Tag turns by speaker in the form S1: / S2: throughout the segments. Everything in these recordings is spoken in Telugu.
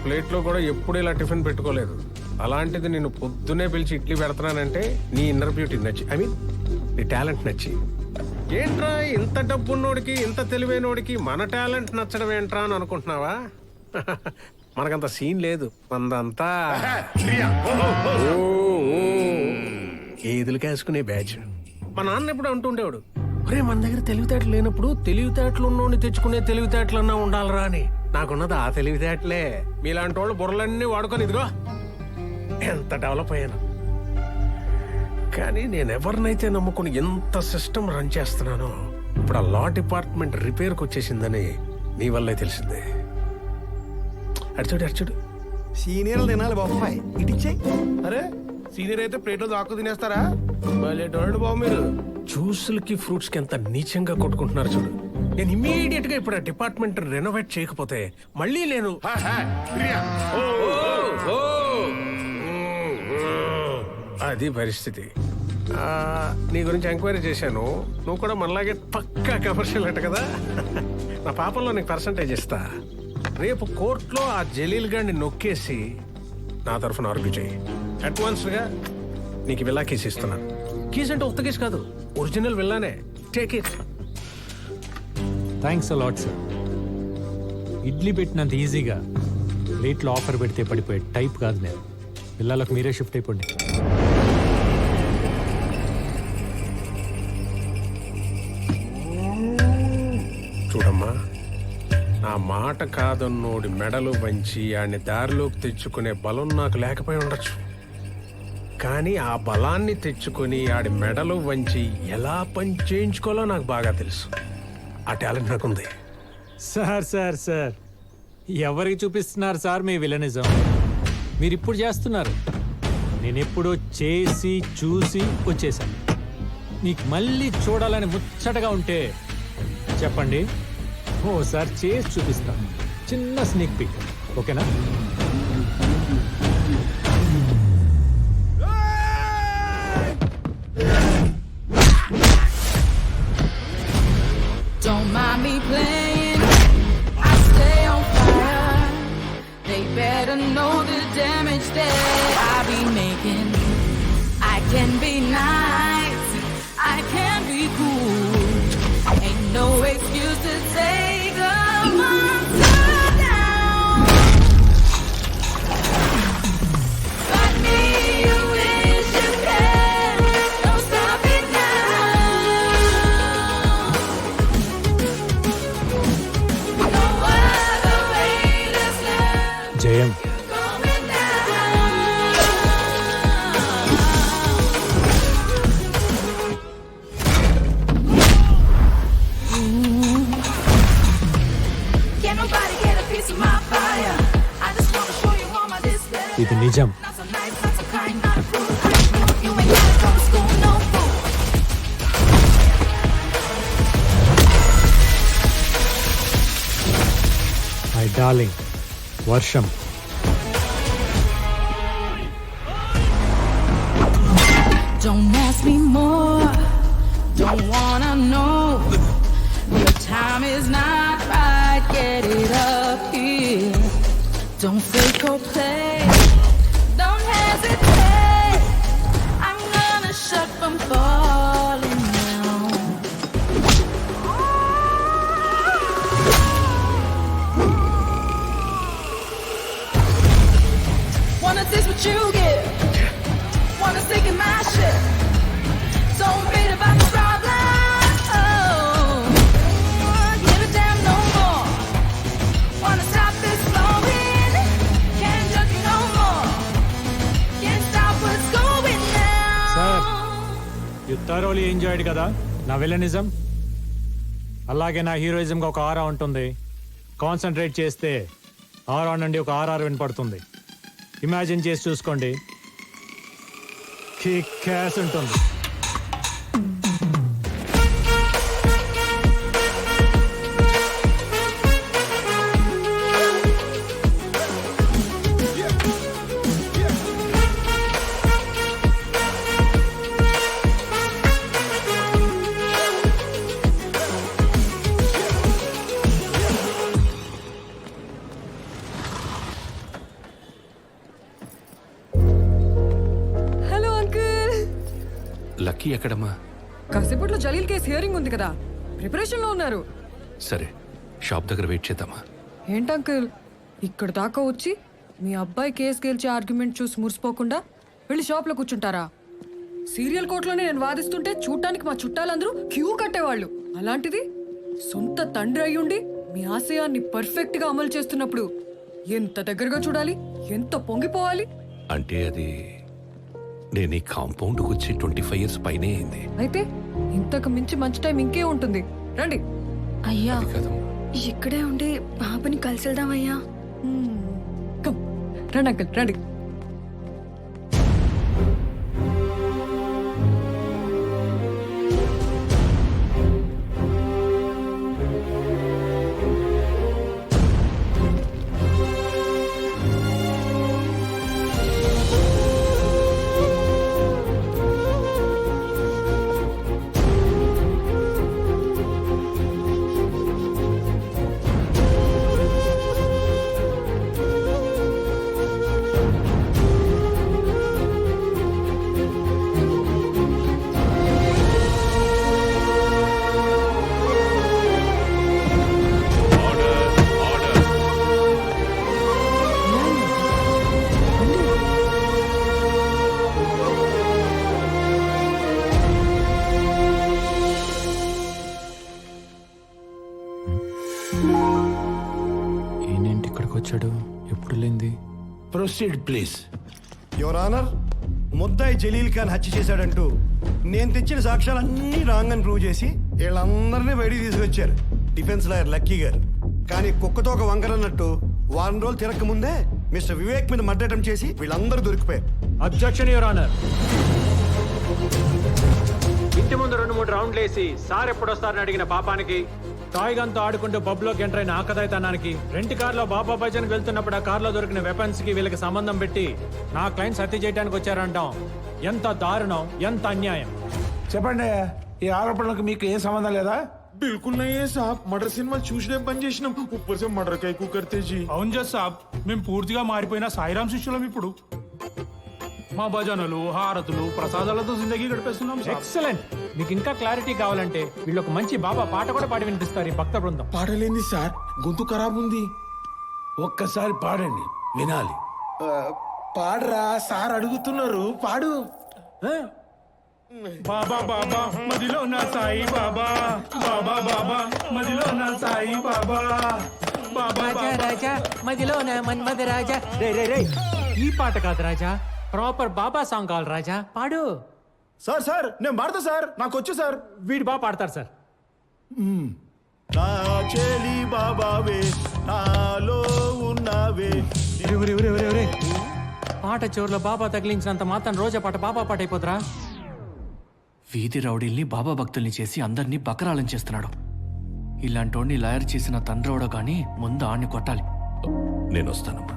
S1: ప్లేట్లో కూడా ఎప్పుడు ఇలా టిఫిన్ పెట్టుకోలేదు. అలాంటిది నేను పొద్దునే పిలిచి ఇడ్లీ పెడుతున్నానంటే నీ ఇన్నర్ బ్యూటీ నచ్చి, ఐ మీన్ నీ టాలెంట్ నచ్చి. ఏంట్రా ఇంత డబ్బున్నోడికి ఇంత తెలివైనోడికి మన టాలెంట్ నచ్చడం ఏంట్రా అని అనుకుంటున్నావా? మనకంత సీన్ లేదు. మనదంతా ఏదులు కాసుకునే బ్యాచ్. మా నాన్న ఎప్పుడు అంటుండేవాడు, ఒరే మన దగ్గర తెలివితేటలు లేనప్పుడు తెలివితేటలు ఉన్నోడిని తెచ్చుకునే తెలివితేటలన్నా ఉండాలరా అని. నాకున్నది ఆ తెలివితేటలే. మీలాంటి వాళ్ళు బుర్రలన్నీ వాడుకొని ఇదిగో ఎంత డెవలప్ అయ్యాను. కానీ నేను ఎవరినైతే నమ్ముకుని ఎంత సిస్టమ్ రన్ చేస్తున్నానో ఇప్పుడు ఆ లా డిపార్ట్మెంట్ రిపేర్కి వచ్చేసిందని నీ వల్లే తెలిసిందే. అడిచాడు
S2: సీనియర్లు తినాలి బాబాయ్, ఇటిచ్చాయి.
S3: అరే సీనియర్ అయితే ప్లేట్లో దాక్కు తినేస్తారా? భలేటోడు బాబు మీరు.
S1: జ్యూసులకి ఫ్రూట్స్ కి ఎంత నీచంగా కొట్టుకుంటున్నారు చూడు. నేను ఇమీడియట్ గా ఇప్పుడు ఆ డిపార్ట్మెంట్ రెనోవేట్ చేయకపోతే మళ్ళీ నేను అది పరిస్థితి. నీ గురించి ఎంక్వైరీ చేశాను. నువ్వు కూడా మనలాగే పక్కా కమర్షియల్ అంట కదా. నా పాపంలో నీకు పర్సంటేజ్ ఇస్తా. రేపు కోర్టులో ఆ జలీల్ గాడిని నొక్కేసి నా తరఫున ఆర్గ్యూ చేయి. అడ్వాన్స్ గా నీకు విల్లా కేసు ఇస్తున్నాను. కేసు అంటే ఉత్త కేసు కాదు, ఒరిజినల్ విల్లానే. Take it.
S4: Thanks a lot sir. Idli పెట్టినంత ఈజీగా ప్లేట్లో ఆఫర్ పెడితే పడిపోయే టైప్ కాదు నేను. పిల్లలకు మీరే షిఫ్ట్ అయిపోండి.
S1: చూడమ్మా, నా మాట కాదన్నోడి మెడలు వంచి ఆడిని దారిలోకి తెచ్చుకునే బలం నాకు లేకపోయి ఉండొచ్చు. కానీ ఆ బలాన్ని తెచ్చుకొని ఆడి మెడలు వంచి ఎలా పని చేయించుకోవాలో నాకు బాగా తెలుసు. ఆ టాలెంట్ నాకుంది.
S4: సార్ సార్ సార్ ఎవరికి చూపిస్తున్నారు సార్ మీ విలనిజం? మీరు ఇప్పుడు చేస్తున్నారు. నేను ఎప్పుడో చేసి చూసి వచ్చేసాను. మీకు మళ్ళీ చూడాలని ముచ్చటగా ఉంటే చెప్పండి, ఓసారి చేసి చూపిస్తాను. చిన్న స్నేక్ పిక్, ఓకేనా?
S5: Don't mind me playing, I stay on fire. They better know the damage that I be making. I can be nice, I can be cool. Ain't no excuse to take a monster down. But me, you wish you can. Don't stop it now. No other way to stop
S4: జయం,
S5: going down. Can't nobody get a piece of my fire. I just wanna show you all my display.
S4: ఇది నిజం.
S5: Not so nice, not so kind, not a fool. You ain't gotta go to school, no fool.
S4: My darling వర్షం.
S5: Don't ask me more, don't wanna know. Your time is not right, get it up here. Don't fake or play, don't hesitate. I'm gonna shut from falling down. Wanna taste what you get, wanna sink in my shit. Don't beat about the problem. Oh, give a damn no more. Wanna stop this flowing? Can't judge you no more. Can't stop what's going
S4: Sir.
S5: down.
S4: You thoroughly enjoyed కదా నా విలనిజం? అలాగే నా హీరోయిజంగా ఒక ఆరా ఉంటుంది. కాన్సన్ట్రేట్ చేస్తే ఆరా నుండి ఒక ఆర్ఆర్ వినపడుతుంది. ఇమాజిన్ చేసి చూసుకోండి, కిక్ యాస్ ఉంటుంది.
S6: లక్కీ ఎక్కడమ్మా?
S7: కాసేపట్లో జలీల్ కేసు హియరింగ్ ఉంది కదా, ప్రిపరేషన్ లో ఉన్నారు.
S6: సరే, షాప్ దగ్గర వెయిట్ చేద్దామా?
S7: ఏంటంకుల్ ఇక్కడ దాకా వచ్చి మీ అబ్బాయి కేసు గెలిచే ఆర్గ్యుమెంట్ చూసి మురిసిపోకుండా వెళ్ళి షాప్ లో కూర్చుంటారా? సీరియల్ కోర్టులోనే నేను వాదిస్తుంటే చూడటానికి మా చుట్టాలందరూ క్యూ కట్టేవాళ్ళు. అలాంటిది సొంత తండ్రి అయ్యుండి మీ ఆశయాన్ని పర్ఫెక్ట్ గా అమలు చేస్తున్నప్పుడు ఎంత దగ్గరగా చూడాలి, ఎంత పొంగిపోవాలి.
S6: అంటే అది నేను ఈ కాంపౌండ్కి వచ్చి 25 years పైనే అయింది.
S7: అయితే ఇంతకు మించి మంచి టైం ఇంకే ఉంటుంది. రండి.
S8: అయ్యా
S6: అది కాదమ్మా.
S8: ఇక్కడే ఉండి బాబుని కలిసి వెళ్దామయ్యా.
S7: కమ్ రండి అంకుల్ రండి.
S4: ఏంటి ఇక్కడికి వచ్చాడు? ఎప్పుడు లేంది?
S3: Proceed please.
S2: యువర్ ఆనర్, ముద్దాయి జలీల్ ఖాన్ హత్య చేశాడంటూ నేను తెచ్చిన సాక్ష్యాలన్నీ రాంగ్ అని ప్రూవ్ చేసి వీళ్ళందరినీ బయటికి తీసుకొచ్చారు డిఫెన్స్ లాయర్ లక్కీ గారు. కానీ కుక్కతో ఒక వంకరన్నట్టు వారం రోజులు తిరగక ముందే మిస్టర్ వివేక్ మీద మర్డర్ అటెంప్ట్ చేసి వీళ్ళందరూ దొరికిపోయారు.
S4: Objection your honour. ఇంటి ముందు 2-3 రౌండ్లు వేసి సార్ ఎప్పుడు వస్తారని అడిగిన పాపానికి, టాయ్ గన్తో ఆడుకుంటూ పబ్లోకి ఎంటర్ అయిన ఆకదాయితనానికి, రెంట్ కార్లో బాబా భజన్కి వెళ్తున్నప్పుడు ఆ కార్లో దొరికిన వెపన్స్ కి వీళ్ళకి సంబంధం పెట్టి నా క్లయింట్స్ హత్య చేయడానికి వచ్చారంటాం. ఎంత దారుణం, ఎంత అన్యాయం.
S3: చెప్పండి, ఈ ఆరోపణలకు మీకు ఏం సంబంధం లేదా?
S9: बिल्कुल नहीं है साहब. मर्डर సినిమా చూసినే పని చేసినాం. ऊपर से मर्डर का ఎక్కువ करते जी.
S10: అవును జస్ సాబ్, మేము పూర్తిగా మారిపోయిన సాయిరాం శిష్యులం. ఇప్పుడు మా భజనలు, హారతులు, ప్రసాదాలతో జిందగీ గడిపేస్తున్నాం సాబ్.
S4: ఎక్సలెంట్. మీకు ఇంకా క్లారిటీ కావాలంటే వీళ్ళు ఒక మంచి బాబా పాట కూడా పాడి వినిపిస్తారు ఈ భక్త బృందం.
S9: పాడలేంది సార్, గొంతు ఖరాబ్ ఉంది.
S3: ఒక్కసారి పాడండి, వినాలి.
S9: పాడరా సార్ అడుగుతున్నారు, పాడు.
S10: బాబా బాబా మదిలో నా సాయి బాబా, బాబా బాబా మదిలో నా సాయి బాబా, బాబా
S4: రాజా మదిలో నా మన్మథ రాజా. రే రే రే, ఈ పాట కాదు రాజా, ప్రాపర్ బాబా సాంగ్ కావాలి రాజా, పాడు.
S9: సార్ సార్ నేను పాడతా సార్, నాకు వచ్చు సార్.
S4: వీడు బాగా పాడతారు సార్.
S9: నా చెలి బాబావే, నాలో ఉన్నావే.
S4: పాట చివరిలో బాబా తగిలించినంత మాత్రం రోజా పాట బాబా పాట అయిపోతురా?
S11: వీధి రౌడీల్ని బాబా భక్తుల్ని చేసి అందరినీ బకరాలం చేస్తున్నాడు. ఇలాంటోడిని లాయర్ చేసిన తండ్రోడో గాని ముందు ఆడిని కొట్టాలి.
S6: నేను వస్తానమ్మా.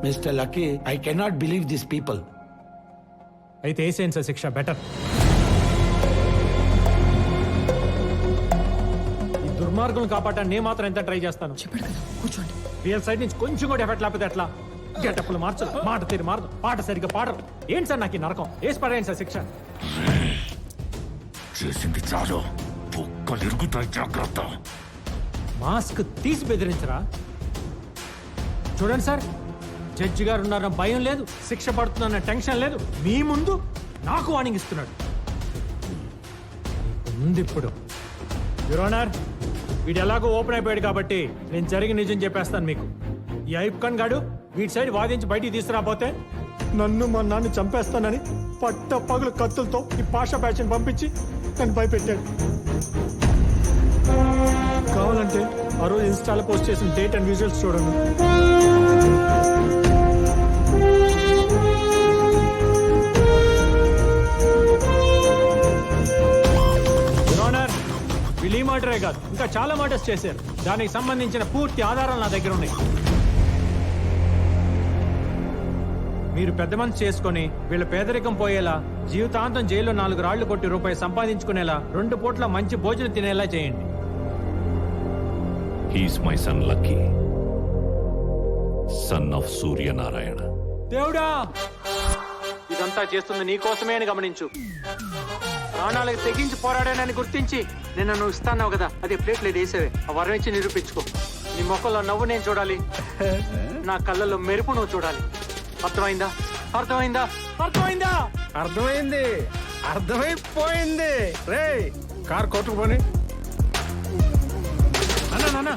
S3: Mister lucky, I cannot believe this people.
S4: అయితే వేసేయండి సార్ శిక్ష, బెటర్. ఈ దుర్మార్గులను కాపాడటానికి నేను మాత్రం ఎంత ట్రై చేస్తాను.
S7: చెప్పండి కదా, కూర్చోండి.
S4: రియల్ సైడ్ నుంచి కొంచెం కూడా ఎఫెక్ట్ లేకపోతే ఎట్లా? గెటప్పులు మార్చరు, మాట తీరు మారదు, పాట సరిగ్గా పాడరు. ఏంటి సార్ నాకు ఈ నరకం? వేసి పడేయండి సార్ శిక్ష.
S10: చేసింది చాలు, బొక్కలు ఇరుగుతాయి, జాగ్రత్త.
S4: మాస్క్ తీసి బెదిరించరా? చూడండి సార్, జడ్జి గారు ఉన్నారన్న భయం లేదు, శిక్ష పడుతుందన్న టెన్షన్ లేదు. మీ ముందు నాకు వార్నింగ్ ఇస్తున్నాడు. ఉంది ఇప్పుడు. యువర్ ఆనర్, వీడు ఎలాగో ఓపెన్ అయిపోయాడు కాబట్టి నేను జరిగి నిజం చెప్పేస్తాను మీకు. ఈ ఐబ్ ఖాన్ గాడు వీడి సైడ్ వాదించి బయటికి తీసుకురాపోతే నన్ను మా నాన్న చంపేస్తానని పట్ట పగులు కత్తులతో ఈ పాషా బ్యాచ్ని పంపించి నన్ను భయపెట్టాడు. కావాలంటే ఆ రోజు ఇన్స్టాలో పోస్ట్ చేసిన డేట్ అండ్ విజువల్స్ చూడండి. వీళ్ళు ఈ మాటరే కాదు, ఇంకా చాలా మాటర్స్ చేశారు. దానికి సంబంధించిన పూర్తి ఆధారాలు నా దగ్గర ఉన్నాయి. మీరు పెద్ద మనసు చేసుకుని వీళ్ళ పేదరికం పోయేలా, జీవితాంతం జైల్లో 4 రాళ్లు కొట్టి రూపాయి సంపాదించుకునేలా, 2 పూట్ల మంచి భోజనం తినేలా చేయండి.
S6: He's my son lucky, son of Suryanarayana.
S4: దేవుడా, ఈ ఇదంతా చేస్తుంది నీకోసమే అని గమనించు. ప్రాణాలకు తెగించి పోరాడానని గుర్తించి నిన్న నువ్వు ఇస్తాన్నావు కదా, అది ప్లేట్లో వేసేవే. ఆ వరం ఇచ్చి నిరూపించుకో. నీ మొక్కల్లో నవ్వు నేను చూడాలి, నా కళ్ళల్లో మెరుపు నువ్వు చూడాలి. అర్థమైందా? అర్థమైందా? అర్థమైందా?
S1: అర్థమైంది, అర్థమైపోయింది. రే కార్ కొట్టుకుపోని.
S4: అన్నా